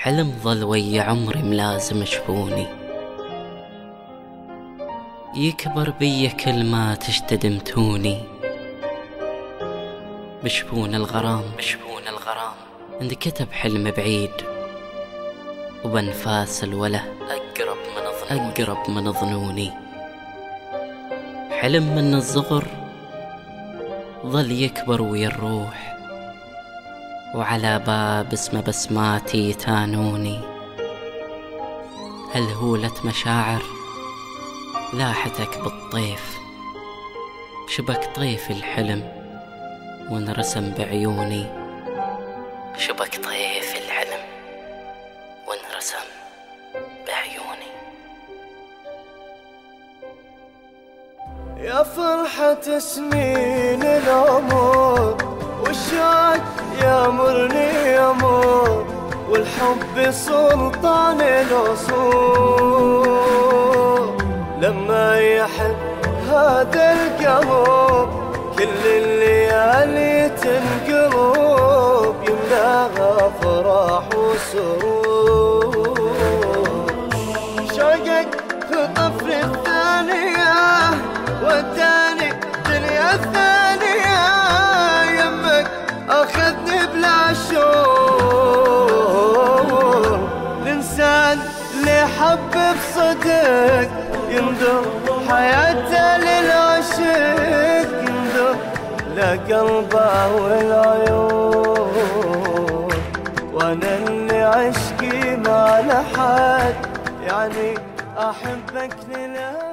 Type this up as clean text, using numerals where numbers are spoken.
حلم ظل ويا عمري ملازم شفوني، يكبر بي كل ما تشتدمتوني. بشفون الغرام انكتب حلم بعيد، وبنفاس الوله أقرب من ظنوني. حلم من الصغر ظل يكبر ويا الروح، وعلى باب اسم بسماتي تانوني. هلهولة مشاعر لاحتك بالطيف، شبك طيف الحلم وانرسم بعيوني. شبك طيف الحلم وانرسم بعيوني. يا فرحة سنين العمر، والشوق يامرني يمر، والحب سلطان العصور. لما يحب هذا القلب كل الليالي تنقلب، يملاها فرح وسرور. شوقك خطف الثانية وداني دنيا ثانية، يمك أخذني بلا شعور. الإنسان اللي حب بصدق ينذر حياته للعشق، ينذر لقلبه والعيون. وأنا اللي عشقي ما لحد يعني أحبك للأبد.